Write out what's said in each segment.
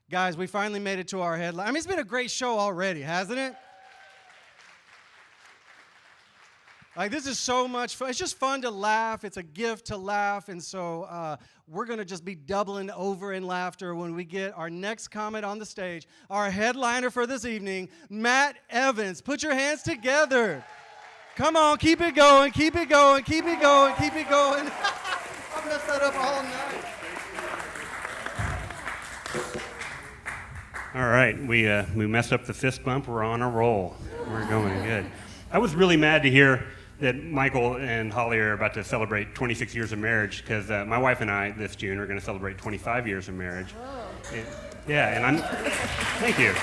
Guys, we finally made it to our headline. I mean, it's been a great show already, hasn't it? Like, this is so much fun. It's just fun to laugh. It's a gift to laugh. And so we're going to just be doubling over in laughter when we get our next comic on the stage. Our headliner for this evening, Matt Evans. Put your hands together. Come on, keep it going, keep it going, keep it going, keep it going. I messed that up all night. All right, we messed up the fist bump. We're on a roll. We're going good. I was really mad to hear that Michael and Holly are about to celebrate 26 years of marriage, because my wife and I this June are going to celebrate 25 years of marriage. And, yeah, and thank you.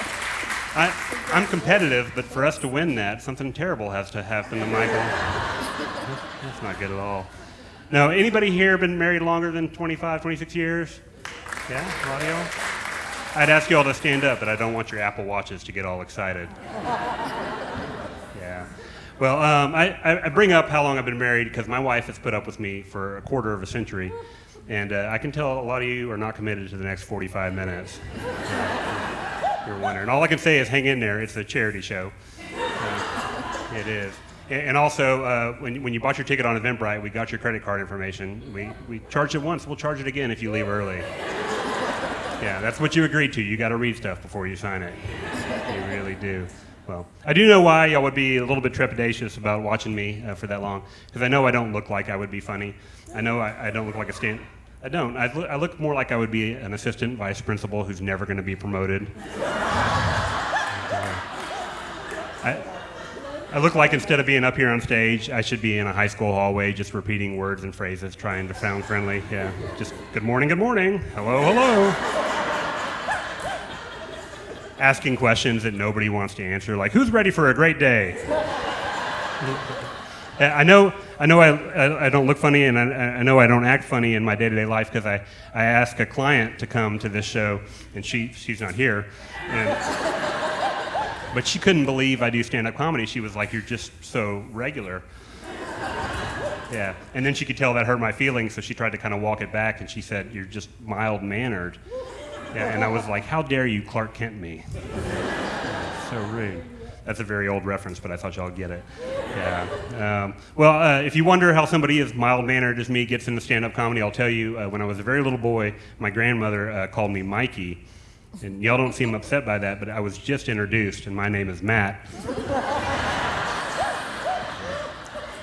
I'm competitive, but for us to win that, something terrible has to happen to Michael. That's not good at all. Now, anybody here been married longer than 25, 26 years? Yeah, a lot of y'all? I'd ask you all to stand up, but I don't want your Apple Watches to get all excited. Yeah. Well, I bring up how long I've been married because my wife has put up with me for a quarter of a century, and I can tell a lot of you are not committed to the next 45 minutes. You're wondering. All I can say is hang in there. It's a charity show. It is. And also, when you bought your ticket on Eventbrite, we got your credit card information. We charged it once. We'll charge it again if you leave early. Yeah, that's what you agreed to. You got to read stuff before you sign it. You really do. Well, I do know why y'all would be a little bit trepidatious about watching me for that long, because I know I don't look like I would be funny. I know I don't look like a stand. I don't. I look more like I would be an assistant vice principal who's never going to be promoted. I look like instead of being up here on stage, I should be in a high school hallway just repeating words and phrases, trying to sound friendly. Yeah, just good morning, hello, hello. Asking questions that nobody wants to answer, like who's ready for a great day? I know I don't look funny, and I know I don't act funny in my day-to-day life because I ask a client to come to this show, and she's not here, but she couldn't believe I do stand-up comedy. She was like, "You're just so regular." Yeah, and then she could tell that hurt my feelings, so she tried to kind of walk it back, and she said, "You're just mild-mannered." Yeah, and I was like, "How dare you Clark Kent me?" So rude. That's a very old reference, but I thought y'all get it. Yeah. If you wonder how somebody as mild-mannered as me gets into stand-up comedy, I'll tell you, when I was a very little boy, my grandmother called me Mikey. And y'all don't seem upset by that, but I was just introduced, and my name is Matt.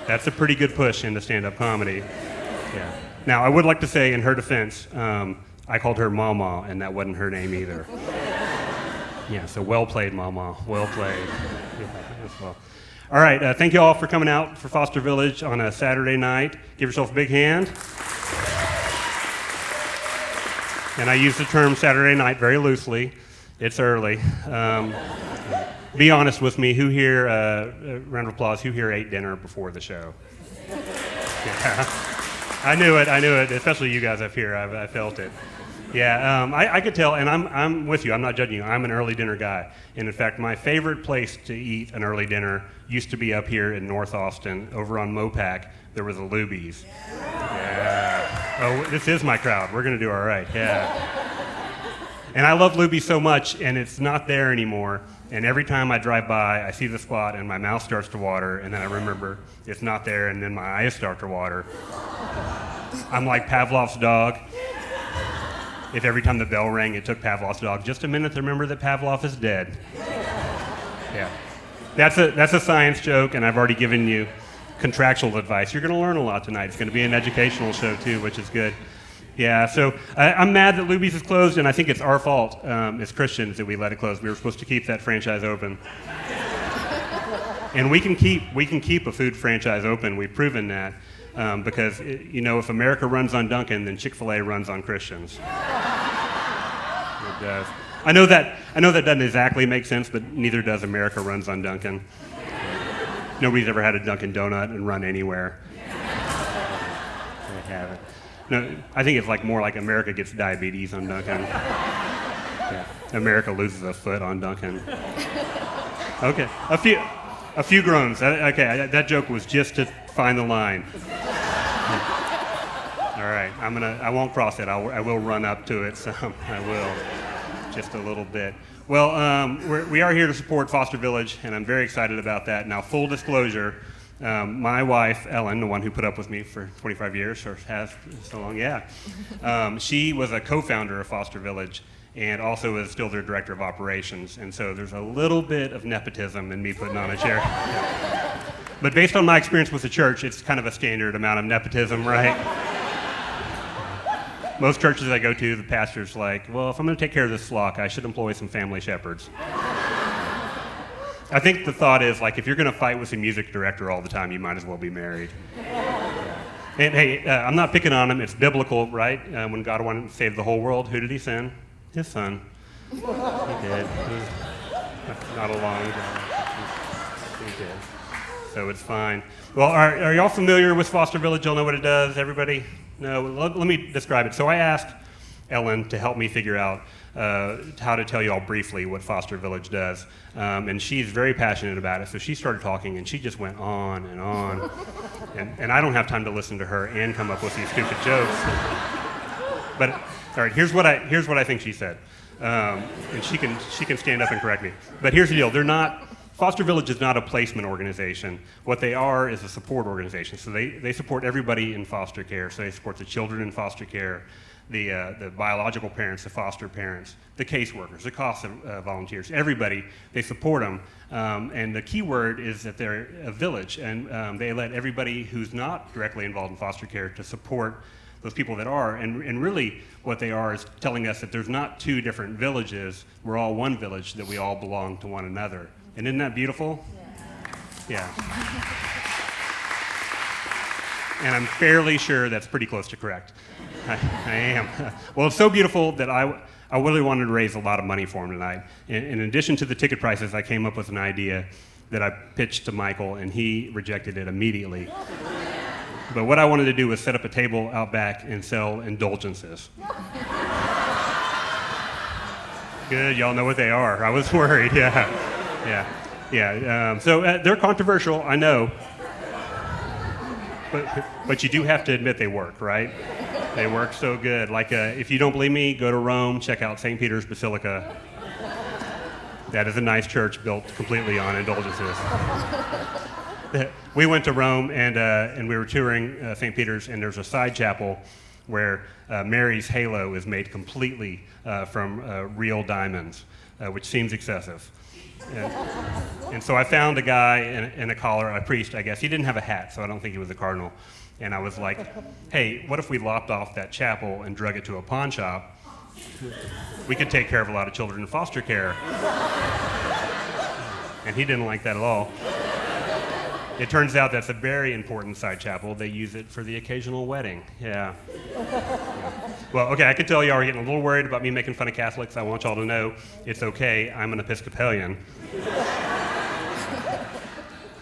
That's a pretty good push into stand-up comedy. Yeah. Now, I would like to say, in her defense, I called her Mama, and that wasn't her name either. Yeah, so well played, Mama. Well played. Yeah, well. All right, thank you all for coming out for Foster Village on a Saturday night. Give yourself a big hand. And I use the term Saturday night very loosely. It's early. Be honest with me. Who here, round of applause, who here ate dinner before the show? Yeah. I knew it, especially you guys up here. I felt it. Yeah, I could tell, and I'm with you. I'm not judging you. I'm an early dinner guy. And in fact, my favorite place to eat an early dinner used to be up here in North Austin, over on Mopac. There was a Luby's. Yeah. Oh, this is my crowd. We're going to do all right. Yeah. And I love Luby's so much, and it's not there anymore. And every time I drive by, I see the spot, and my mouth starts to water, and then I remember it's not there, and then my eyes start to water. I'm like Pavlov's dog. If every time the bell rang, it took Pavlov's dog just a minute to remember that Pavlov is dead. Yeah. That's a science joke, and I've already given you contractual advice. You're going to learn a lot tonight. It's going to be an educational show, too, which is good. Yeah, so I'm mad that Luby's is closed, and I think it's our fault as Christians that we let it close. We were supposed to keep that franchise open. And we can keep a food franchise open. We've proven that. Because, if America runs on Dunkin', then Chick-fil-A runs on Christians. It does. I know that doesn't exactly make sense, but neither does America runs on Dunkin'. Nobody's ever had a Dunkin' Donut and run anywhere. They haven't. No, I think it's more like America gets diabetes on Dunkin'. Yeah. America loses a foot on Dunkin'. Okay, a few groans. Okay, that joke was just to find the line. All right, I won't cross it. I will run up to it some. I will. just a little bit. Well, we are here to support Foster Village, and I'm very excited about that. Now, full disclosure, my wife, Ellen, the one who put up with me for 25 years, or has so long, she was a co-founder of Foster Village, and also is still their director of operations. And so there's a little bit of nepotism in me putting on a chair. Yeah. But based on my experience with the church, it's kind of a standard amount of nepotism, right? Most churches I go to, the pastor's like, well, if I'm going to take care of this flock, I should employ some family shepherds. I think the thought is, like, if you're going to fight with the music director all the time, you might as well be married. And hey, I'm not picking on him. It's biblical, right? When God wanted to save the whole world, who did he send? His son. He did. Not a long ago. He did. So it's fine. Well, are y'all familiar with Foster Village? Y'all know what it does? Everybody? No? Let me describe it. So I asked Ellen to help me figure out how to tell you all briefly what Foster Village does. And she's very passionate about it, so she started talking, and she just went on and on. And I don't have time to listen to her and come up with these stupid jokes. But, all right, here's what I think she said. And she can stand up and correct me. But here's the deal. Foster Village is not a placement organization. What they are is a support organization. So they support everybody in foster care. So they support the children in foster care, the biological parents, the foster parents, the caseworkers, the COSTA volunteers, everybody. They support them. And the key word is that they're a village, and they let everybody who's not directly involved in foster care to support those people that are. And really what they are is telling us that there's not two different villages. We're all one village, that we all belong to one another. And isn't that beautiful? Yeah. And I'm fairly sure that's pretty close to correct. I am. Well, it's so beautiful that I really wanted to raise a lot of money for him tonight. In addition to the ticket prices, I came up with an idea that I pitched to Michael, and he rejected it immediately. But what I wanted to do was set up a table out back and sell indulgences. Good, y'all know what they are. I was worried, yeah. So they're controversial, I know. But you do have to admit they work, right? They work so good. Like, if you don't believe me, go to Rome, check out St. Peter's Basilica. That is a nice church built completely on indulgences. We went to Rome, and we were touring St. Peter's, and there's a side chapel where Mary's halo is made completely from real diamonds, which seems excessive. And so I found a guy in a collar, a priest, I guess. He didn't have a hat, so I don't think he was a cardinal. And I was like, hey, what if we lopped off that chapel and drug it to a pawn shop? We could take care of a lot of children in foster care. And he didn't like that at all. It turns out that's a very important side chapel. They use it for the occasional wedding. Yeah. Well, okay, I can tell y'all are getting a little worried about me making fun of Catholics. I want y'all to know it's okay. I'm an Episcopalian.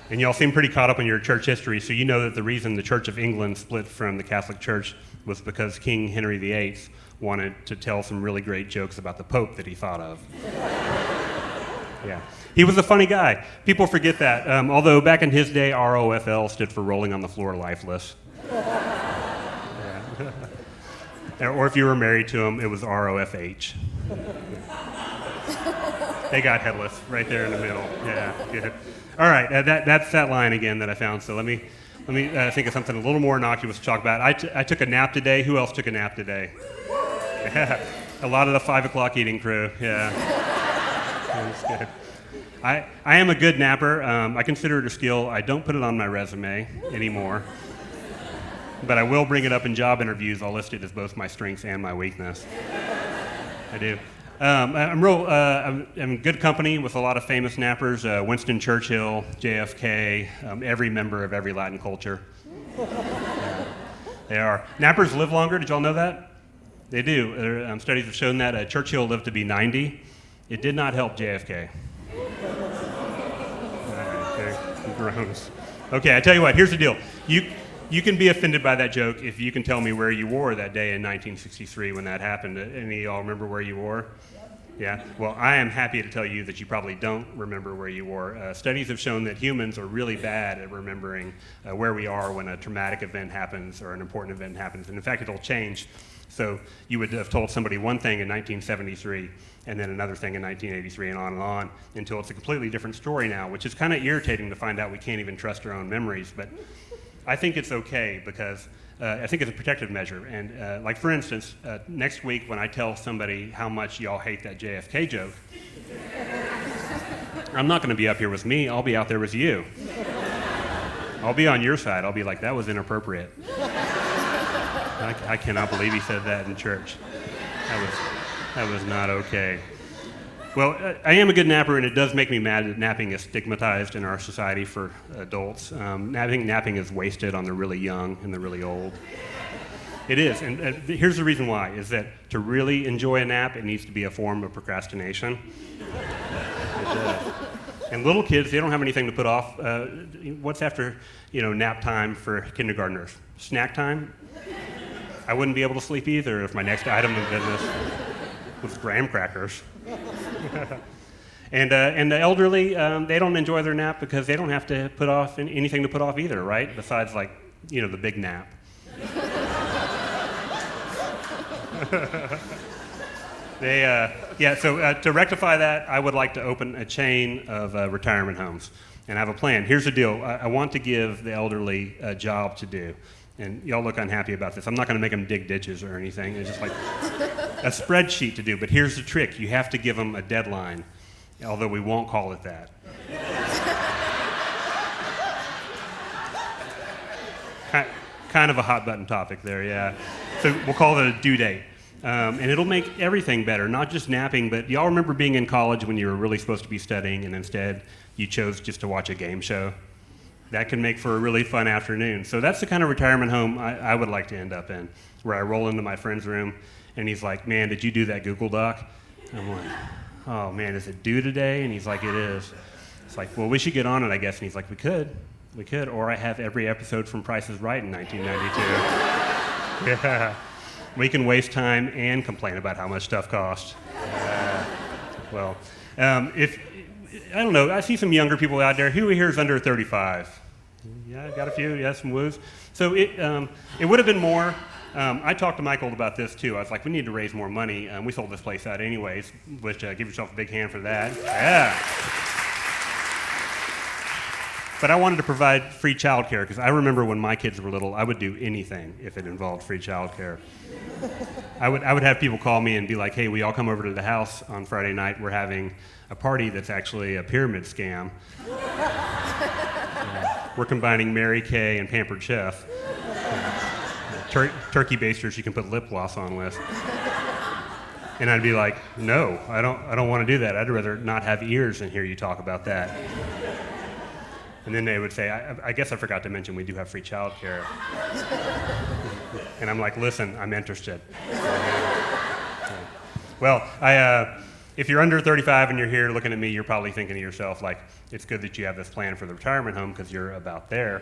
And y'all seem pretty caught up in your church history, so you know that the reason the Church of England split from the Catholic Church was because King Henry VIII wanted to tell some really great jokes about the Pope that he thought of. Yeah. He was a funny guy. People forget that. Although back in his day, ROFL stood for Rolling on the Floor Lifeless. Yeah. Or if you were married to him, it was ROFH. They got headless right there in the middle. Yeah, good. All right, that's that line again that I found. So let me think of something a little more innocuous to talk about. I took a nap today. Who else took a nap today? Yeah. A lot of the 5 o'clock eating crew. Yeah. That's good. I am a good napper. I consider it a skill. I don't put it on my resume anymore. But I will bring it up in job interviews. I'll list it as both my strengths and my weakness. I do. I'm in good company with a lot of famous nappers. Winston Churchill, JFK, every member of every Latin culture. They are. Nappers live longer. Did y'all know that? They do. Studies have shown that Churchill lived to be 90. It did not help JFK. Okay, groans. Okay, I tell you what, here's the deal. You can be offended by that joke if you can tell me where you were that day in 1963 when that happened. Any of y'all remember where you were? Yeah? Well, I am happy to tell you that you probably don't remember where you were. Studies have shown that humans are really bad at remembering where we are when a traumatic event happens or an important event happens. And in fact, it'll change So you would have told somebody one thing in 1973 and then another thing in 1983 and on until it's a completely different story now, which is kind of irritating to find out we can't even trust our own memories. But I think it's okay because I think it's a protective measure. And like for instance, next week when I tell somebody how much y'all hate that JFK joke, I'm not going to be up here with me. I'll be out there with you. I'll be on your side. I'll be like, that was inappropriate. I cannot believe he said that in church. That was not okay. Well, I am a good napper, and it does make me mad that napping is stigmatized in our society for adults. Napping is wasted on the really young and the really old. It is, and here's the reason why, is that to really enjoy a nap, it needs to be a form of procrastination. It does. And little kids, they don't have anything to put off. What's after, nap time for kindergartners? Snack time? I wouldn't be able to sleep either if my next item of business was graham crackers. And the elderly, they don't enjoy their nap because they don't have to put off anything to put off either, right? Besides, the big nap. So to rectify that, I would like to open a chain of retirement homes. And I have a plan. Here's the deal. I want to give the elderly a job to do. And y'all look unhappy about this. I'm not going to make them dig ditches or anything. It's just like a spreadsheet to do. But here's the trick. You have to give them a deadline, although we won't call it that. Kind of a hot button topic there, yeah. So we'll call it a due date. And it'll make everything better, not just napping, but y'all remember being in college when you were really supposed to be studying and instead you chose just to watch a game show? That can make for a really fun afternoon. So that's the kind of retirement home I would like to end up in, where I roll into my friend's room and he's like, man, did you do that Google Doc? I'm like, oh man, is it due today? And he's like, it is. It's like, well, we should get on it, I guess. And he's like, we could. Or I have every episode from Price is Right in 1992. Yeah. We can waste time and complain about how much stuff costs. If I don't know, I see some younger people out there. Who here is under 35? Yeah, got a few. Yeah, some woos. So it would have been more. I talked to Michael about this too. I was like, we need to raise more money. We sold this place out anyways, which give yourself a big hand for that. Yeah. But I wanted to provide free childcare because I remember when my kids were little, I would do anything if it involved free childcare. I would have people call me and be like, hey, we all come over to the house on Friday night. We're having a party that's actually a pyramid scam. We're combining Mary Kay and Pampered Chef. Turkey basters you can put lip gloss on with. And I'd be like, no, I don't want to do that. I'd rather not have ears and hear you talk about that. And then they would say, I guess I forgot to mention we do have free childcare. And I'm like, listen, I'm interested. Well, if you're under 35 and you're here looking at me, you're probably thinking to yourself, like, it's good that you have this plan for the retirement home because you're about there.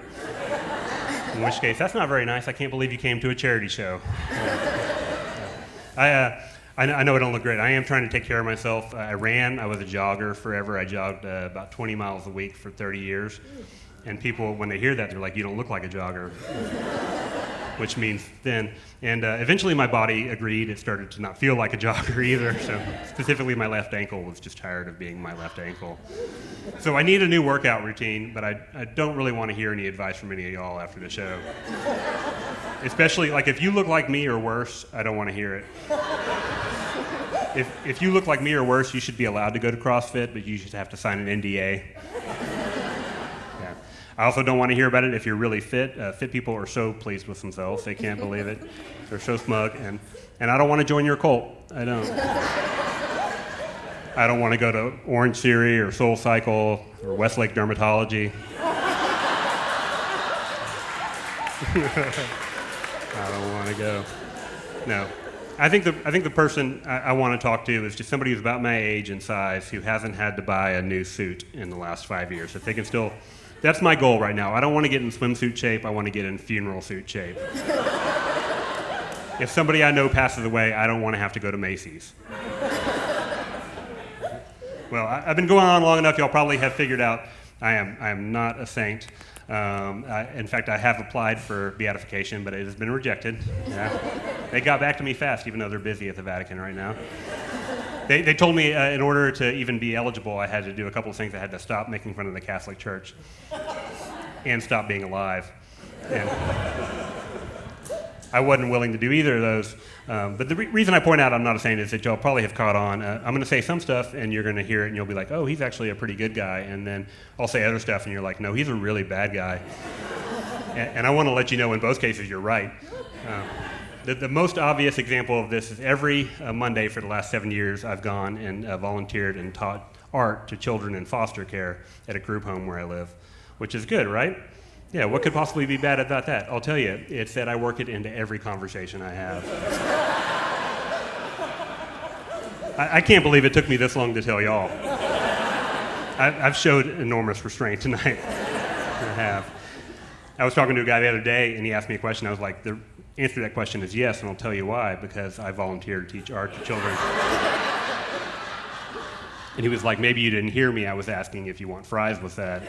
In which case, that's not very nice. I can't believe you came to a charity show. I know I don't look great. I am trying to take care of myself. I was a jogger forever. I jogged about 20 miles a week for 30 years. And people, when they hear that, they're like, you don't look like a jogger, which means thin. And eventually my body agreed. It started to not feel like a jogger either. So specifically my left ankle was just tired of being my left ankle. So I need a new workout routine, but I don't really want to hear any advice from any of y'all after the show. Especially, like, if you look like me or worse, I don't want to hear it. If you look like me or worse, you should be allowed to go to CrossFit, but you should have to sign an NDA. Yeah. I also don't want to hear about it if you're really fit. Fit people are so pleased with themselves. They can't believe it. They're so smug. And I don't want to join your cult. I don't. I don't want to go to Orange Theory or Soul Cycle or Westlake Dermatology. I don't want to go. No. I think the person I want to talk to is just somebody who's about my age and size who hasn't had to buy a new suit in the last 5 years. If they can still, that's my goal right now. I don't want to get in swimsuit shape. I want to get in funeral suit shape. If somebody I know passes away, I don't want to have to go to Macy's. Well, I've been going on long enough. Y'all probably have figured out I am not a saint. In fact, I have applied for beatification, but it has been rejected. Yeah. They got back to me fast, even though they're busy at the Vatican right now. They told me in order to even be eligible, I had to do a couple of things. I had to stop making fun of the Catholic Church and stop being alive. And I wasn't willing to do either of those. But the reason I point out I'm not a saint is that y'all probably have caught on. I'm going to say some stuff, and you're going to hear it, and you'll be like, oh, he's actually a pretty good guy. And then I'll say other stuff, and you're like, no, he's a really bad guy. And I want to let you know in both cases you're right. The most obvious example of this is every Monday for the last 7 years, I've gone and volunteered and taught art to children in foster care at a group home where I live, which is good, right? Yeah, what could possibly be bad about that? I'll tell you, it's that I work it into every conversation I have. I can't believe it took me this long to tell y'all. I've showed enormous restraint tonight. I have. I was talking to a guy the other day, and he asked me a question. I was like, the answer to that question is yes, and I'll tell you why, because I volunteer to teach art to children. And he was like, maybe you didn't hear me. I was asking if you want fries with that.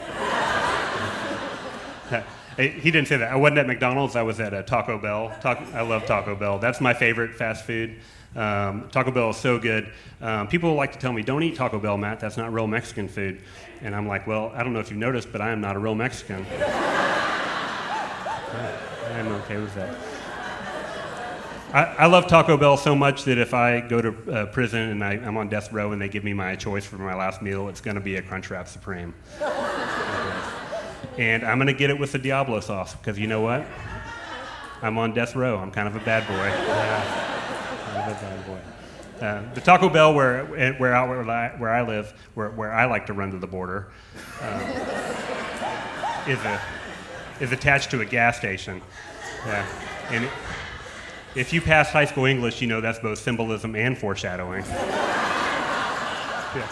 He didn't say that. I wasn't at McDonald's. I was at Taco Bell. I love Taco Bell. That's my favorite fast food. Taco Bell is so good. People like to tell me, don't eat Taco Bell, Matt. That's not real Mexican food. And I'm like, well, I don't know if you've noticed, but I am not a real Mexican. I'm okay with that. I love Taco Bell so much that if I go to prison and I'm on death row and they give me my choice for my last meal, it's going to be a Crunchwrap Supreme. And I'm going to get it with the Diablo sauce, because you know what? I'm on death row. I'm kind of a bad boy. Yeah. Kind of a bad boy. The Taco Bell where I live, where I like to run to the border, is attached to a gas station. Yeah. And if you pass high school English, you know that's both symbolism and foreshadowing. Yeah.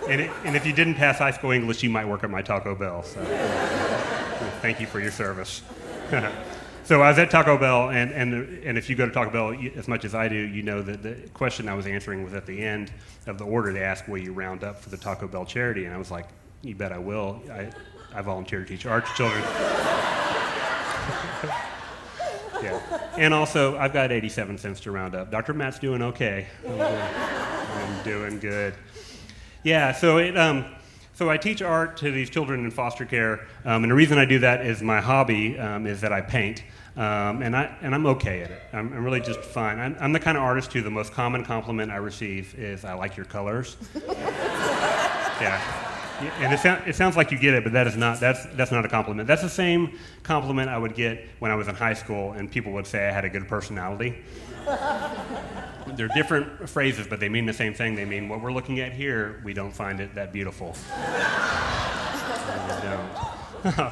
And if you didn't pass high school English, you might work at my Taco Bell. So thank you for your service. So I was at Taco Bell, and if you go to Taco Bell as much as I do, you know that the question I was answering was at the end of the order. They asked, will you round up for the Taco Bell charity? And I was like, you bet I will. I volunteer to teach art to children. Yeah. And also, I've got 87 cents to round up. Dr. Matt's doing okay. I'm doing good. Yeah, so I teach art to these children in foster care, and the reason I do that is my hobby is that I paint, and I'm okay at it. I'm really just fine. I'm the kind of artist who the most common compliment I receive is, I like your colors. Yeah. And it sounds like you get it, but that's not a compliment. That's the same compliment I would get when I was in high school, and people would say I had a good personality. They're different phrases, but they mean the same thing. They mean what we're looking at here, we don't find it that beautiful. We don't.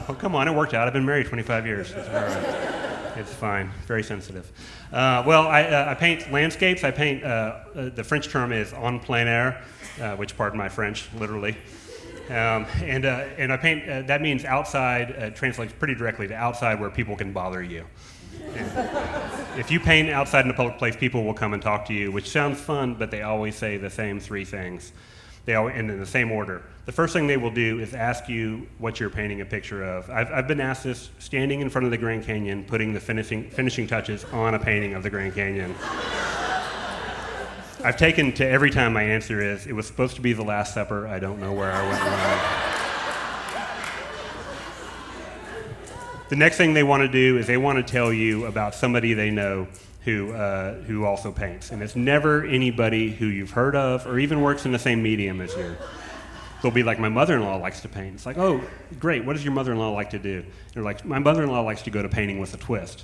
Oh, come on, it worked out. I've been married 25 years. It's all right. It's fine. Very sensitive. Well, I paint landscapes. I paint, the French term is en plein air, which, pardon my French, literally. And I paint, that means outside, translates pretty directly to outside where people can bother you. And if you paint outside in a public place, people will come and talk to you, which sounds fun, but they always say the same three things. And in the same order. The first thing they will do is ask you what you're painting a picture of. I've been asked this standing in front of the Grand Canyon, putting the finishing touches on a painting of the Grand Canyon. I've taken to every time my answer is, it was supposed to be The Last Supper. I don't know where I went wrong. The next thing they want to do is they want to tell you about somebody they know who also paints. And it's never anybody who you've heard of or even works in the same medium as you. They'll be like, my mother-in-law likes to paint. It's like, oh, great, what does your mother-in-law like to do? They're like, my mother-in-law likes to go to painting with a twist.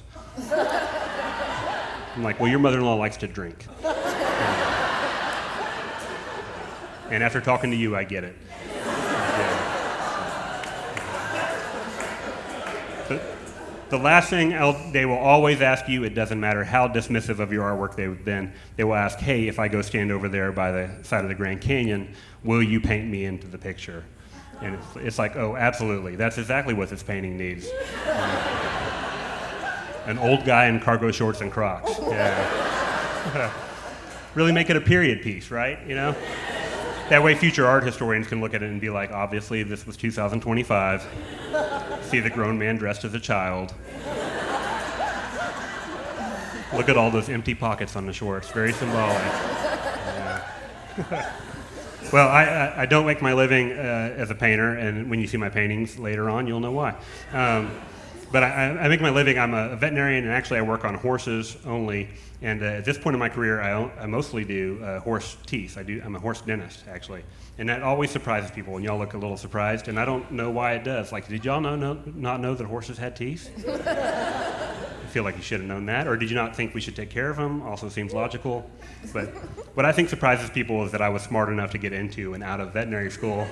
I'm like, well, your mother-in-law likes to drink. And after talking to you, I get it. The last thing they will always ask you, it doesn't matter how dismissive of your artwork they've been, they will ask, hey, if I go stand over there by the side of the Grand Canyon, will you paint me into the picture? And it's like, oh, absolutely. That's exactly what this painting needs. An old guy in cargo shorts and Crocs. Yeah. Really make it a period piece, right? You know? That way future art historians can look at it and be like, obviously this was 2025. See the grown man dressed as a child. Look at all those empty pockets on the shorts. Very symbolic. Yeah. Well, I don't make my living as a painter, and when you see my paintings later on, you'll know why. But I make my living, I'm a veterinarian, and actually I work on horses only. And at this point in my career, I mostly do horse teeth. I'm a horse dentist, actually. And that always surprises people, and y'all look a little surprised, and I don't know why it does. Like, did y'all not know that horses had teeth? I feel like you should have known that. Or did you not think we should take care of them? Also seems logical. But what I think surprises people is that I was smart enough to get into and out of veterinary school.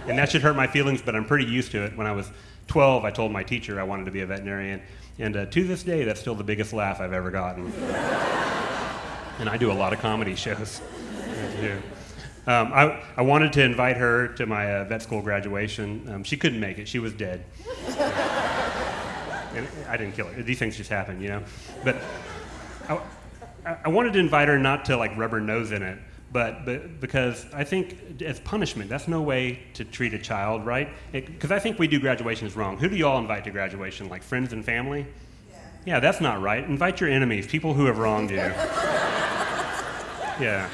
And that should hurt my feelings, but I'm pretty used to it. When I was 12, I told my teacher I wanted to be a veterinarian. And to this day, that's still the biggest laugh I've ever gotten. And I do a lot of comedy shows. I do. I wanted to invite her to my vet school graduation. She couldn't make it. She was dead. And I didn't kill her. These things just happen, you know? But I wanted to invite her not to, like, rub her nose in it, but because I think as punishment, that's no way to treat a child, right? Because I think we do graduations wrong. Who do you all invite to graduation? Like friends and family? Yeah, that's not right. Invite your enemies, people who have wronged you. Yeah.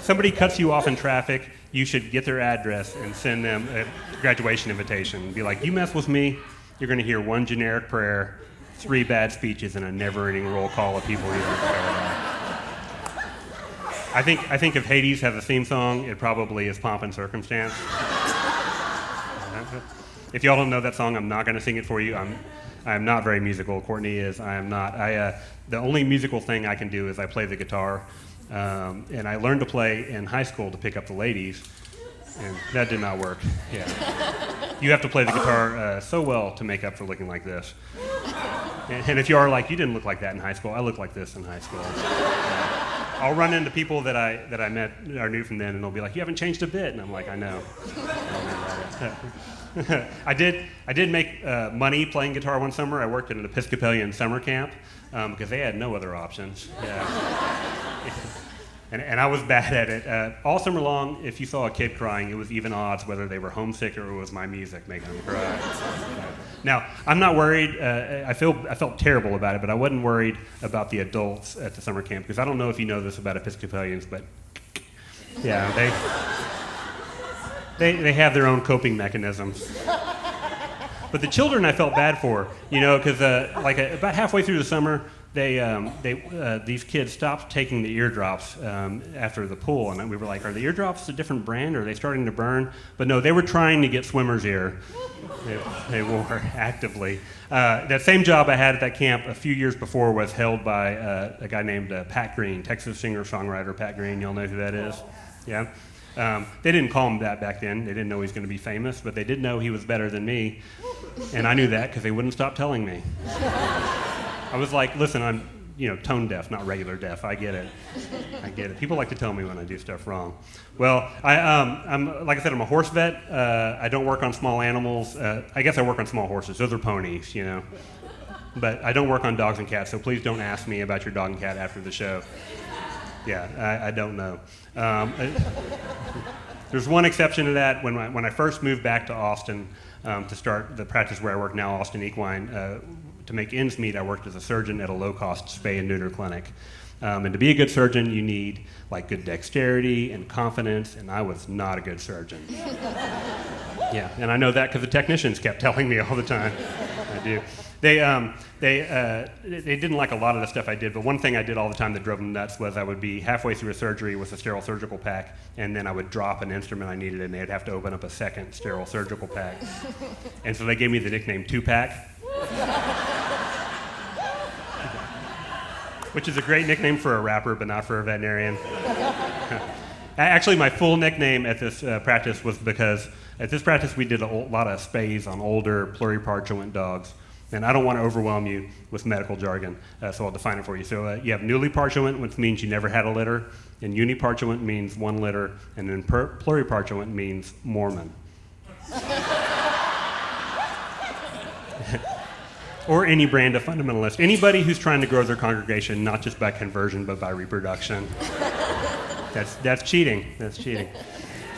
Somebody cuts you off in traffic, you should get their address and send them a graduation invitation. Be like, you mess with me, you're going to hear one generic prayer, 3 bad speeches, and a never-ending roll call of people you don't care about. I think if Hades has a theme song, it probably is Pomp and Circumstance. If y'all don't know that song, I'm not going to sing it for you. I'm not very musical. Courtney is. I am not. The only musical thing I can do is I play the guitar. And I learned to play in high school to pick up the ladies, and that did not work. Yeah, you have to play the guitar so well to make up for looking like this. And if you are like, you didn't look like that in high school, I look like this in high school. I'll run into people that I met or knew from then, and they'll be like, you haven't changed a bit, and I'm like, I know. I did make money playing guitar one summer. I worked at an Episcopalian summer camp because they had no other options. Yeah. And I was bad at it. All summer long, if you saw a kid crying, it was even odds whether they were homesick or it was my music making them cry. Now, I'm not worried. I felt terrible about it, but I wasn't worried about the adults at the summer camp because I don't know if you know this about Episcopalians, but yeah, they have their own coping mechanisms. But the children I felt bad for, you know, because about halfway through the summer, these kids stopped taking the eardrops after the pool, and we were like, are the eardrops a different brand, or are they starting to burn? But no, they were trying to get swimmer's ear. They were actively. That same job I had at that camp a few years before was held by a guy named Pat Green, Texas singer-songwriter Pat Green. Y'all know who that is? Yeah? They didn't call him that back then. They didn't know he was going to be famous, but they did know he was better than me, and I knew that because they wouldn't stop telling me. I was like, listen, I'm, tone deaf, not regular deaf. I get it. People like to tell me when I do stuff wrong. Well, I'm like I said, I'm a horse vet. I don't work on small animals. I guess I work on small horses. Those are ponies, But I don't work on dogs and cats, so please don't ask me about your dog and cat after the show. Yeah, I don't know. There's one exception to that. When I first moved back to Austin to start the practice where I work now, Austin Equine, to make ends meet, I worked as a surgeon at a low-cost spay and neuter clinic. And to be a good surgeon, you need good dexterity and confidence, and I was not a good surgeon. Yeah, and I know that because the technicians kept telling me all the time. I do. They didn't like a lot of the stuff I did, but one thing I did all the time that drove them nuts was I would be halfway through a surgery with a sterile surgical pack, and then I would drop an instrument I needed, and they'd have to open up a second sterile surgical pack. And so they gave me the nickname Two-Pack, which is a great nickname for a rapper, but not for a veterinarian. Actually, my full nickname at this practice was because at this practice we did a lot of spays on older pluriparturient dogs. And I don't want to overwhelm you with medical jargon, so I'll define it for you. So you have newly parturient, which means you never had a litter, and uniparturient means 1 litter, and then pluriparturient means Mormon. Or any brand of fundamentalist. Anybody who's trying to grow their congregation, not just by conversion, but by reproduction. That's cheating. That's cheating.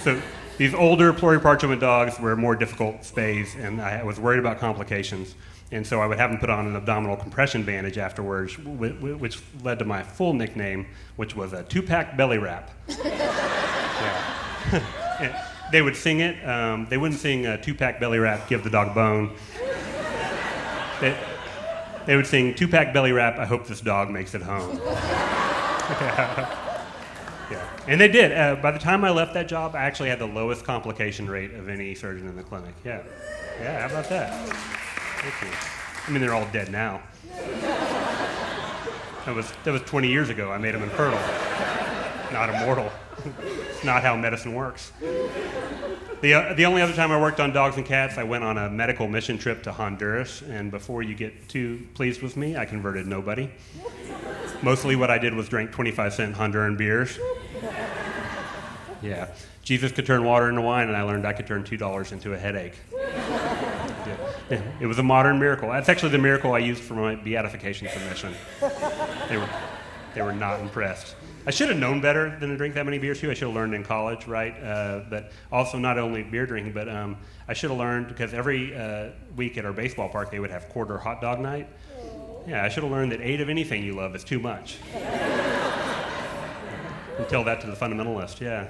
So these older pluriparturient dogs were more difficult spays, and I was worried about complications. And so I would have them put on an abdominal compression bandage afterwards, which led to my full nickname, which was a 2-pack belly wrap. Yeah. They would sing it. They wouldn't sing a 2-pack belly wrap, give the dog a bone. They would sing 2-pack belly wrap, I hope this dog makes it home. Yeah. And they did. By the time I left that job, I actually had the lowest complication rate of any surgeon in the clinic. Yeah. Yeah, how about that? Thank you. I mean, they're all dead now. That was 20 years ago. I made them infertile, not immortal. It's not how medicine works. The only other time I worked on dogs and cats, I went on a medical mission trip to Honduras, and before you get too pleased with me, I converted nobody. Mostly what I did was drink 25-cent Honduran beers. Yeah. Jesus could turn water into wine, and I learned I could turn $2 into a headache. Yeah. It was a modern miracle. That's actually the miracle I used for my beatification submission. They were not impressed. I should have known better than to drink that many beers too. I should have learned in college, right? But also not only beer drinking, but I should have learned, because every week at our baseball park they would have quarter hot dog night. Yeah, I should have learned that 8 of anything you love is too much. And tell that to the fundamentalist, yeah.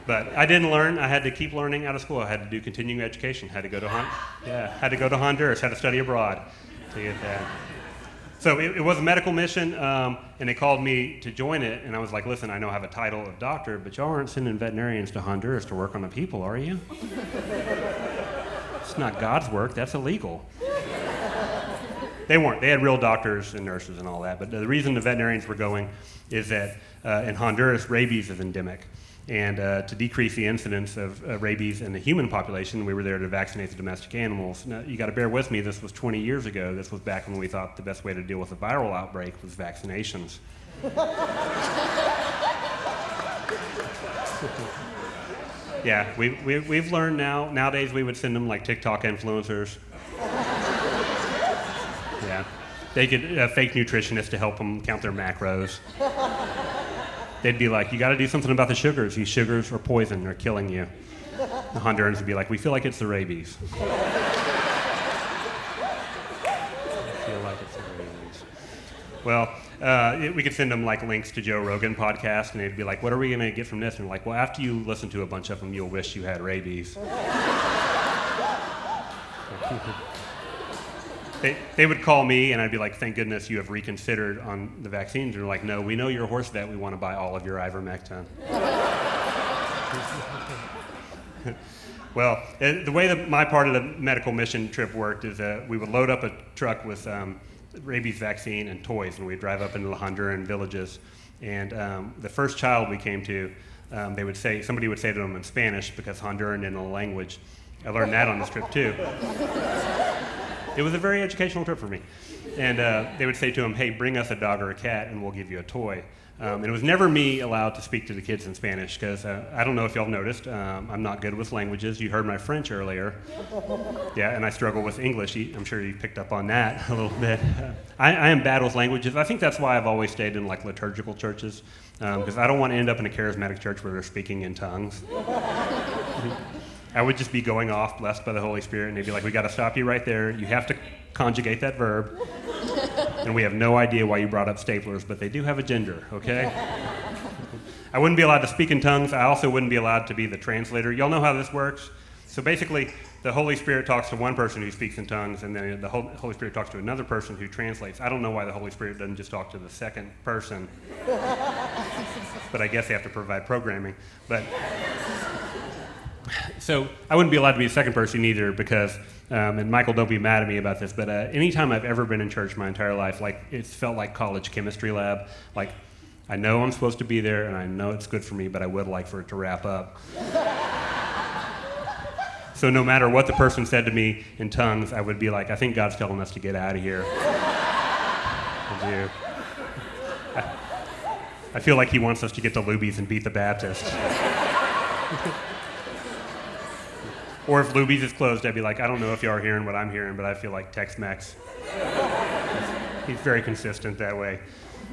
But I didn't learn. I had to keep learning out of school. I had to do continuing education. Had to go to Honduras. Had to study abroad to get that. So it was a medical mission, and they called me to join it. And I was like, listen, I know I have a title of doctor, but y'all aren't sending veterinarians to Honduras to work on the people, are you? It's not God's work. That's illegal. They weren't. They had real doctors and nurses and all that. But the reason the veterinarians were going is that in Honduras, rabies is endemic. And to decrease the incidence of rabies in the human population, we were there to vaccinate the domestic animals. Now, you got to bear with me. This was 20 years ago. This was back when we thought the best way to deal with a viral outbreak was vaccinations. Yeah, we've learned now. Nowadays, we would send them like TikTok influencers. Yeah, they get fake nutritionists to help them count their macros. They'd be like, you got to do something about the sugars. These sugars are poison. They're killing you. The Hondurans would be like, we feel like it's the rabies. We feel like it's the rabies. Well, we could send them like links to Joe Rogan podcast, and they'd be like, what are we going to get from this? And like, well, after you listen to a bunch of them, you'll wish you had rabies. They would call me, and I'd be like, thank goodness you have reconsidered on the vaccines. And they're like, no, we know you're a horse vet. We want to buy all of your ivermectin. Well, the way that my part of the medical mission trip worked is we would load up a truck with rabies vaccine and toys, and we'd drive up into the Honduran villages. And the first child we came to, somebody would say to them in Spanish, because Honduran didn't know the language. I learned that on this trip too. It was a very educational trip for me. And they would say to him, hey, bring us a dog or a cat and we'll give you a toy. And it was never me allowed to speak to the kids in Spanish, because I don't know if y'all noticed, I'm not good with languages. You heard my French earlier. Yeah, and I struggle with English. I'm sure you picked up on that a little bit. I am bad with languages. I think that's why I've always stayed in like liturgical churches, because I don't want to end up in a charismatic church where they're speaking in tongues. I would just be going off, blessed by the Holy Spirit, and they'd be like, we got to stop you right there. You have to conjugate that verb. And we have no idea why you brought up staplers, but they do have a gender, okay? I wouldn't be allowed to speak in tongues. I also wouldn't be allowed to be the translator. Y'all know how this works? So basically, the Holy Spirit talks to one person who speaks in tongues, and then the Holy Spirit talks to another person who translates. I don't know why the Holy Spirit doesn't just talk to the second person. But I guess they have to provide programming. But so I wouldn't be allowed to be a second person either, because, and Michael, don't be mad at me about this, but anytime I've ever been in church my entire life, like it's felt like college chemistry lab. Like, I know I'm supposed to be there, and I know it's good for me, but I would like for it to wrap up. So no matter what the person said to me in tongues, I would be like, I think God's telling us to get out of here. I do. I feel like he wants us to get to Luby's and beat the Baptists. Or if Luby's is closed, I'd be like, I don't know if y'all are hearing what I'm hearing, but I feel like Tex-Mex. He's very consistent that way.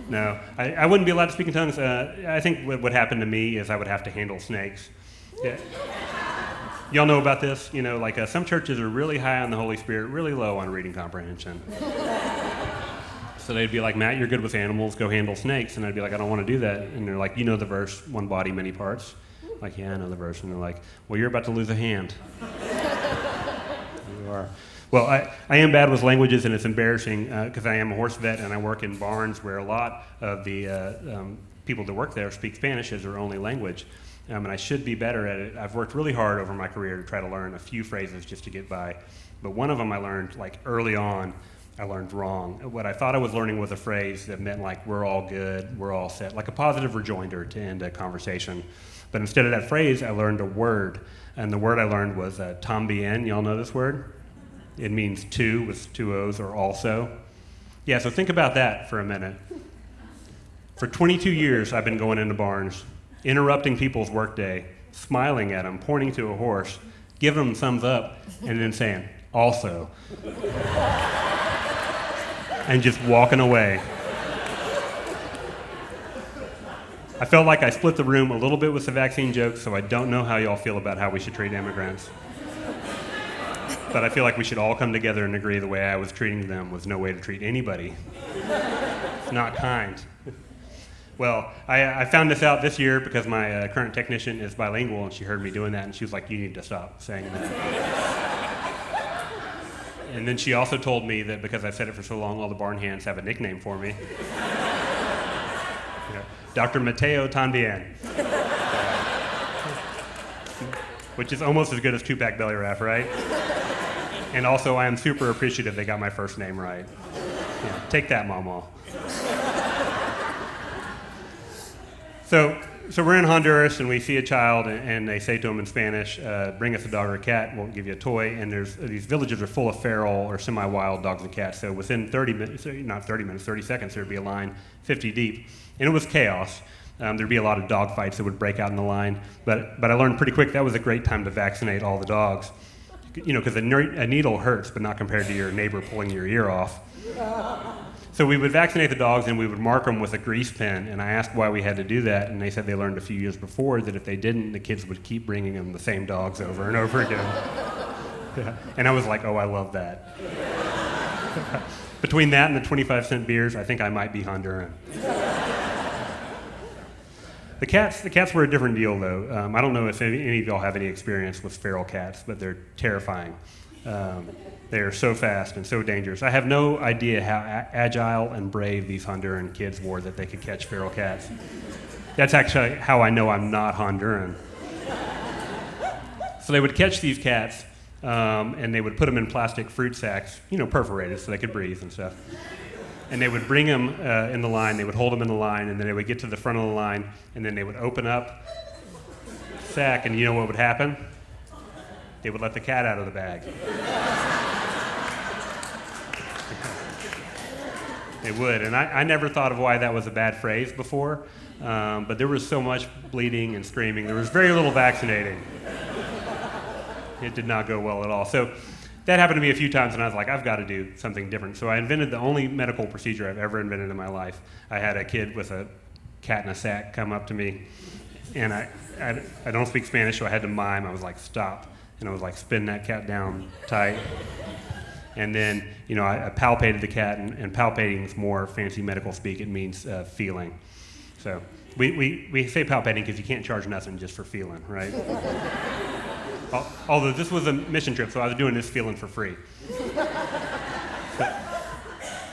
No, I wouldn't be allowed to speak in tongues. I think what would happen to me is I would have to handle snakes. Yeah. Y'all know about this? You know, like some churches are really high on the Holy Spirit, really low on reading comprehension. So they'd be like, Matt, you're good with animals, go handle snakes. And I'd be like, I don't want to do that. And they're like, you know the verse, one body, many parts. Like, yeah, I know the verse. And they're like, well, you're about to lose a hand. You are. Well, I am bad with languages, and it's embarrassing because I am a horse vet, and I work in barns where a lot of the people that work there speak Spanish as their only language. And I should be better at it. I've worked really hard over my career to try to learn a few phrases just to get by. But one of them I learned, like, early on, I learned wrong. What I thought I was learning was a phrase that meant, like, we're all good, we're all set, like a positive rejoinder to end a conversation. But instead of that phrase, I learned a word. And the word I learned was tambien. Y'all know this word? It means two with two O's, or also. Yeah, so think about that for a minute. For 22 years, I've been going into barns, interrupting people's workday, smiling at them, pointing to a horse, giving them thumbs up, and then saying, also. And just walking away. I felt like I split the room a little bit with the vaccine jokes, so I don't know how y'all feel about how we should treat immigrants. But I feel like we should all come together and agree the way I was treating them was no way to treat anybody. It's not kind. Well, I found this out this year because my current technician is bilingual, and she heard me doing that, and she was like, you need to stop saying that. And then she also told me that because I said it for so long, all the barn hands have a nickname for me. Dr. Mateo Tambien. Which is almost as good as two-pack belly wrap, right? And also, I am super appreciative they got my first name right. Yeah, take that, Mama. So we're in Honduras, and we see a child, and they say to him in Spanish, bring us a dog or a cat, we'll give you a toy. And these villages are full of feral or semi-wild dogs and cats. So within 30 seconds, there'd be a line 50 deep. And it was chaos. There'd be a lot of dog fights that would break out in the line. But I learned pretty quick that was a great time to vaccinate all the dogs. You know, because a needle hurts, but not compared to your neighbor pulling your ear off. So we would vaccinate the dogs, and we would mark them with a grease pen. And I asked why we had to do that, and they said they learned a few years before that if they didn't, the kids would keep bringing them the same dogs over and over again. Yeah. And I was like, oh, I love that. Between that and the 25-cent beers, I think I might be Honduran. The cats were a different deal, though. I don't know if any of y'all have any experience with feral cats, but they're terrifying. They are so fast and so dangerous. I have no idea how agile and brave these Honduran kids were that they could catch feral cats. That's actually how I know I'm not Honduran. So they would catch these cats, and they would put them in plastic fruit sacks, perforated so they could breathe and stuff. And they would bring them in the line, they would hold them in the line, and then they would get to the front of the line, and then they would open up the sack, and you know what would happen? They would let the cat out of the bag. They would, and I never thought of why that was a bad phrase before, but there was so much bleeding and screaming. There was very little vaccinating. It did not go well at all. So that happened to me a few times, and I was like, I've got to do something different. So I invented the only medical procedure I've ever invented in my life. I had a kid with a cat in a sack come up to me, and I don't speak Spanish, so I had to mime. I was like, stop. And I was like, spin that cat down tight. And then, I palpated the cat, and palpating is more fancy medical speak. It means feeling. So we say palpating because you can't charge nothing just for feeling, right? Although this was a mission trip, so I was doing this feeling for free.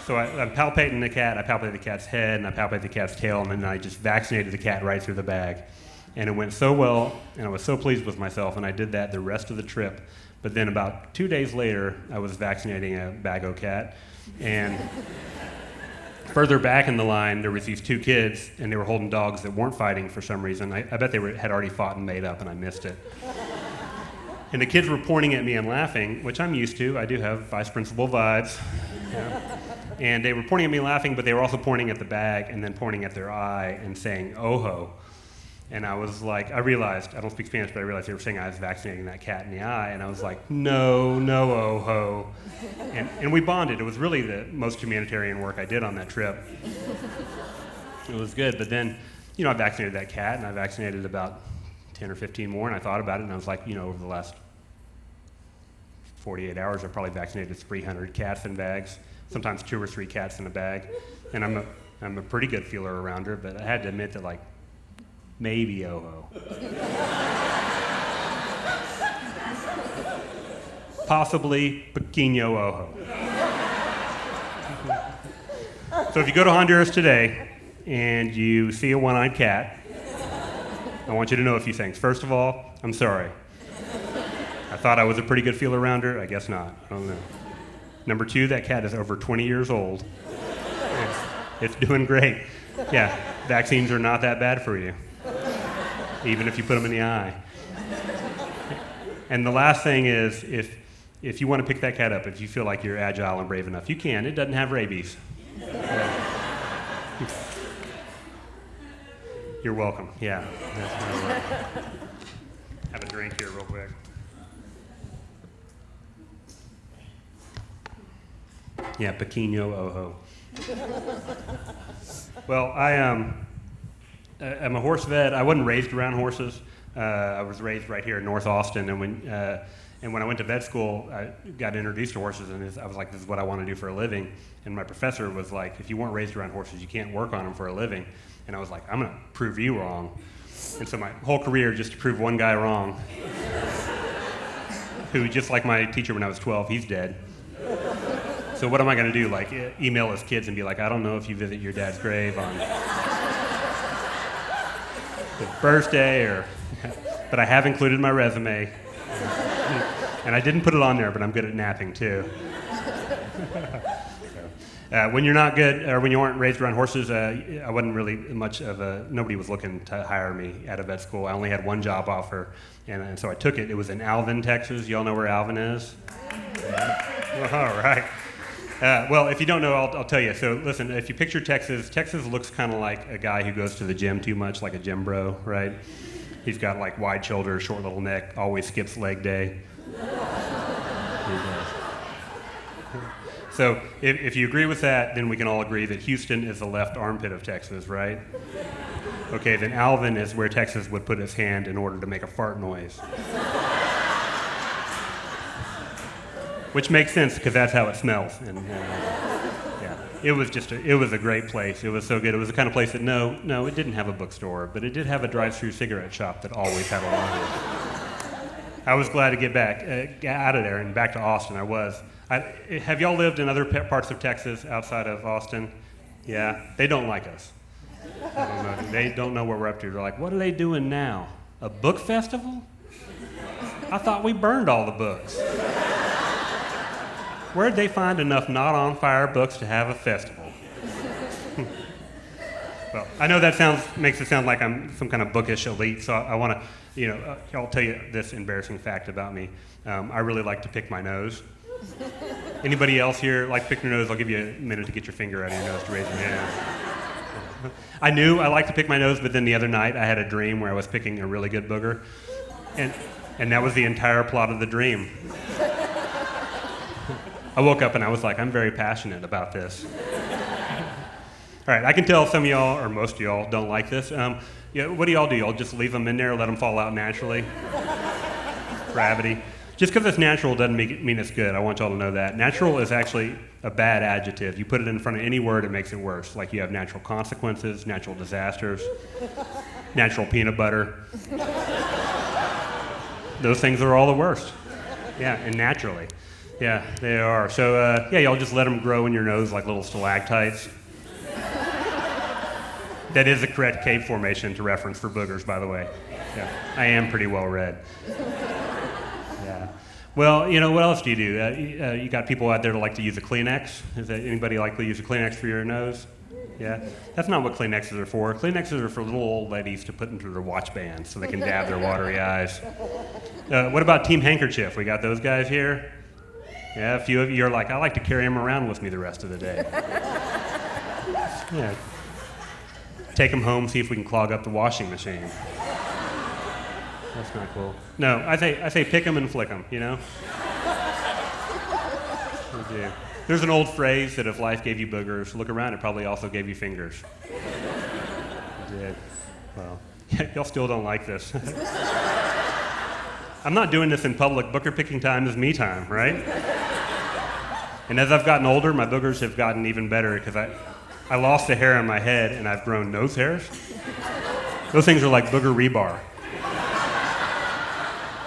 So I'm palpating the cat, I palpated the cat's head, and I palpated the cat's tail, and then I just vaccinated the cat right through the bag. And it went so well, and I was so pleased with myself, and I did that the rest of the trip. But then about 2 days later, I was vaccinating a Bago cat, and further back in the line, there was these two kids, and they were holding dogs that weren't fighting for some reason. I bet they had already fought and made up, and I missed it. And the kids were pointing at me and laughing, which I'm used to. I do have vice principal vibes. Yeah. And they were pointing at me laughing, but they were also pointing at the bag and then pointing at their eye and saying, ojo. And I was like, I realized, I don't speak Spanish, but I realized they were saying I was vaccinating that cat in the eye. And I was like, no, ojo. And we bonded. It was really the most humanitarian work I did on that trip. It was good. But then, I vaccinated that cat, and I vaccinated about 10 or 15 more, and I thought about it, and I was like, over the last 48 hours, I probably vaccinated 300 cats in bags, sometimes 2 or 3 cats in a bag. And I'm a pretty good feeler around her, but I had to admit that, like, maybe Oho. Possibly Pequeño Ojo. So if you go to Honduras today and you see a one-eyed cat, I want you to know a few things. First of all, I'm sorry. I thought I was a pretty good feeler around her. I guess not. I don't know. Number 2, that cat is over 20 years old. It's doing great. Yeah, vaccines are not that bad for you, even if you put them in the eye. And the last thing is, if you want to pick that cat up, if you feel like you're agile and brave enough, you can. It doesn't have rabies. You're welcome. Yeah. Have a drink here real quick. Yeah, Pequeño Ojo. Well, I'm a horse vet. I wasn't raised around horses. I was raised right here in North Austin, and when I went to vet school, I got introduced to horses, and I was like, this is what I want to do for a living. And my professor was like, if you weren't raised around horses, you can't work on them for a living. And I was like, I'm going to prove you wrong. And so my whole career just to prove one guy wrong, who, just like my teacher when I was 12, he's dead. So what am I going to do? Like, email his kids and be like, I don't know if you visit your dad's grave on his birthday, but I have included my resume. And I didn't put it on there, but I'm good at napping too. When you're not good, or when you aren't raised around horses, I wasn't really much of nobody was looking to hire me at a vet school. I only had one job offer, and so I took it. It was in Alvin, Texas. Y'all know where Alvin is? Yeah. All right. Well, if you don't know, I'll tell you. So listen, if you picture Texas, Texas looks kind of like a guy who goes to the gym too much, like a gym bro, right? He's got like wide shoulders, short little neck, always skips leg day. So if you agree with that, then we can all agree that Houston is the left armpit of Texas, right? Okay, then Alvin is where Texas would put his hand in order to make a fart noise. Which makes sense, because that's how it smells. And yeah, it was a great place. It was so good. It was the kind of place that, no, it didn't have a bookstore, but it did have a drive-through cigarette shop that always had a line. I was glad to get back out of there and back to Austin. Have y'all lived in other parts of Texas outside of Austin? Yeah, they don't like us. They don't know what we're up to. They're like, what are they doing now? A book festival? I thought we burned all the books. Where'd they find enough not on fire books to have a festival? Well, I know that makes it sound like I'm some kind of bookish elite, so I want to, I'll tell you this embarrassing fact about me. I really like to pick my nose. Anybody else here like to pick your nose? I'll give you a minute to get your finger out of your nose to raise your hand. I knew I liked to pick my nose, but then the other night I had a dream where I was picking a really good booger, and that was the entire plot of the dream. I woke up and I was like, I'm very passionate about this. All right, I can tell some of y'all, or most of y'all, don't like this. What do y'all do? Y'all just leave them in there, let them fall out naturally? Gravity. Just because it's natural doesn't mean it's good. I want y'all to know that. Natural is actually a bad adjective. You put it in front of any word, it makes it worse. Like you have natural consequences, natural disasters, natural peanut butter. Those things are all the worst. Yeah, and naturally. Yeah, they are. So, y'all just let them grow in your nose like little stalactites. That is the correct cave formation to reference for boogers, by the way. Yeah, I am pretty well read. Yeah. Well, what else do you do? You got people out there that like to use a Kleenex. Is that anybody like to use a Kleenex for your nose? Yeah? That's not what Kleenexes are for. Kleenexes are for little old ladies to put into their watch bands so they can dab their watery eyes. What about Team Handkerchief? We got those guys here? Yeah, a few of you are like, I like to carry them around with me the rest of the day. Yeah. Take them home, see if we can clog up the washing machine. That's not cool. No, I say pick them and flick them, There's an old phrase that if life gave you boogers, look around, it probably also gave you fingers. It did. Well, y'all still don't like this. I'm not doing this in public. Booger picking time is me time, right? And as I've gotten older, my boogers have gotten even better because I lost the hair on my head and I've grown nose hairs. Those things are like booger rebar.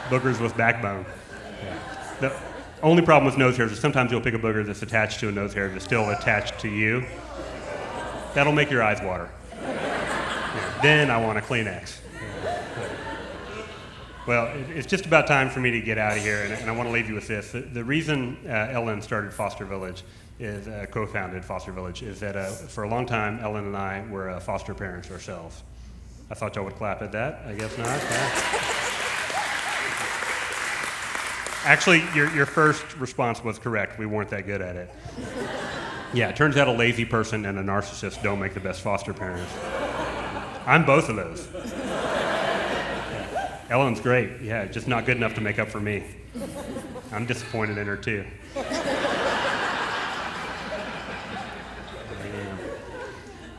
Boogers with backbone. Yeah. The only problem with nose hairs is sometimes you'll pick a booger that's attached to a nose hair that's still attached to you. That'll make your eyes water. Yeah. Then I want a Kleenex. Well, it's just about time for me to get out of here, and I want to leave you with this. The reason Ellen started Foster Village, co-founded Foster Village, is that for a long time, Ellen and I were foster parents ourselves. I thought y'all would clap at that. I guess not. Yeah. Actually, your first response was correct. We weren't that good at it. Yeah, it turns out a lazy person and a narcissist don't make the best foster parents. I'm both of those. Ellen's great, yeah, just not good enough to make up for me. I'm disappointed in her too.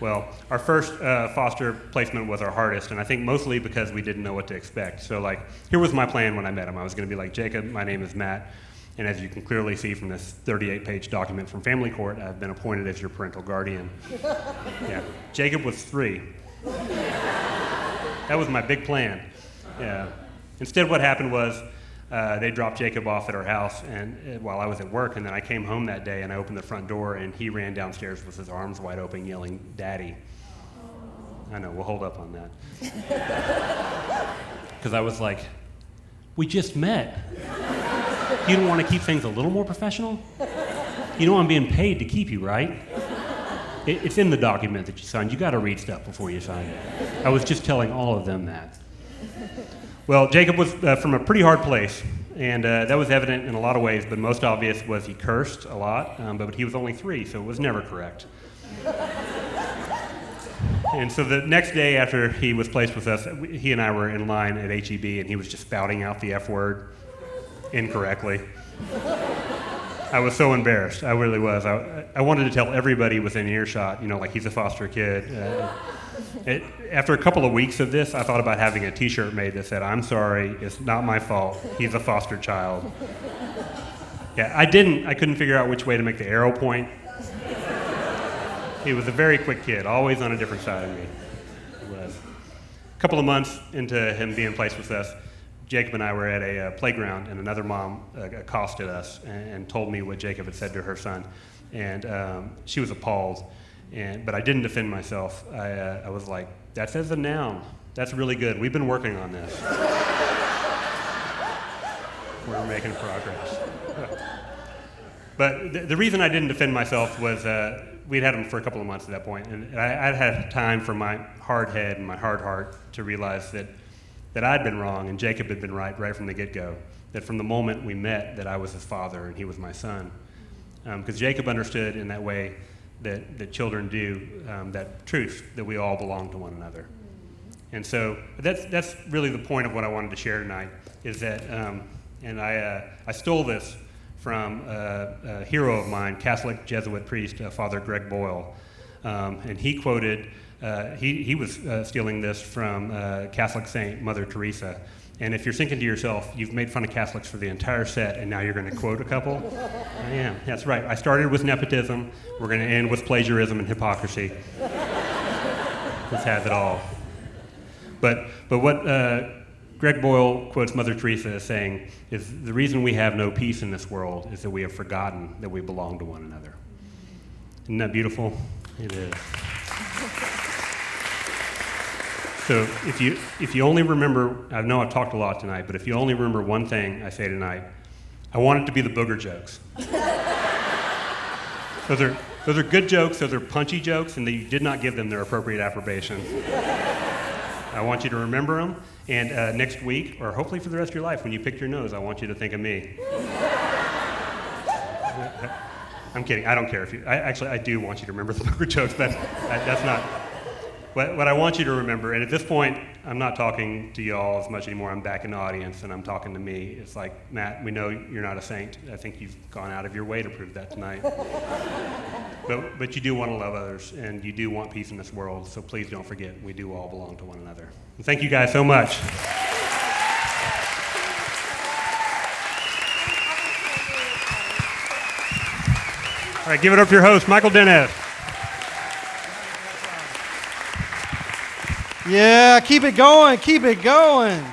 Well, our first foster placement was our hardest, and I think mostly because we didn't know what to expect. So here was my plan when I met him. I was gonna be like, Jacob, my name is Matt, and as you can clearly see from this 38-page document from Family Court, I've been appointed as your parental guardian. Yeah, Jacob was 3. That was my big plan. Yeah. Instead, what happened was they dropped Jacob off at our house and while I was at work, and then I came home that day and I opened the front door and he ran downstairs with his arms wide open yelling, "Daddy." I know, we'll hold up on that. Because I was like, we just met. You don't want to keep things a little more professional? You know I'm being paid to keep you, right? It's in the document that you signed. You got to read stuff before you sign it. I was just telling all of them that. Well, Jacob was from a pretty hard place, and that was evident in a lot of ways, but most obvious was he cursed a lot, but he was only 3, so it was never correct. And so the next day after he was placed with us, he and I were in line at HEB, and he was just spouting out the F word incorrectly. I was so embarrassed. I really was. I wanted to tell everybody within earshot, like he's a foster kid. After a couple of weeks of this, I thought about having a T-shirt made that said, "I'm sorry, it's not my fault. He's a foster child." Yeah, I couldn't figure out which way to make the arrow point. He was a very quick kid, always on a different side of me. He was. A couple of months into him being placed with us, Jacob and I were at a playground, and another mom accosted us and told me what Jacob had said to her son. And she was appalled. But I didn't defend myself. I was like, "That says a noun. That's really good. We've been working on this." We're making progress. But the reason I didn't defend myself was we'd had him for a couple of months at that point, and I'd had time for my hard head and my hard heart to realize that I'd been wrong and Jacob had been right from the get-go. That from the moment we met, that I was his father and he was my son. Because Jacob understood in that way that children do, that truth, that we all belong to one another. And so that's really the point of what I wanted to share tonight, is that, and I stole this from a hero of mine, Catholic Jesuit priest, Father Greg Boyle. And he quoted, he was stealing this from Catholic saint Mother Teresa. And if you're thinking to yourself, you've made fun of Catholics for the entire set, and now you're going to quote a couple? I am. That's right. I started with nepotism. We're going to end with plagiarism and hypocrisy. This has it all. But what Greg Boyle quotes Mother Teresa as saying is, the reason we have no peace in this world is that we have forgotten that we belong to one another. Isn't that beautiful? It is. So if you only remember, I know I've talked a lot tonight, but if you only remember one thing I say tonight, I want it to be the booger jokes. Those are good jokes, those are punchy jokes, and that you did not give them their appropriate approbation. I want you to remember them, and next week, or hopefully for the rest of your life, when you pick your nose, I want you to think of me. I'm kidding, I don't care if you, I do want you to remember the booger jokes, but that's not. What I want you to remember, and at this point, I'm not talking to y'all as much anymore. I'm back in the audience, and I'm talking to me. It's like, Matt, we know you're not a saint. I think you've gone out of your way to prove that tonight. But you do want to love others, and you do want peace in this world, so please don't forget, we do all belong to one another. And thank you guys so much. All right, give it up to your host, Michael Dennis. Yeah, keep it going, keep it going.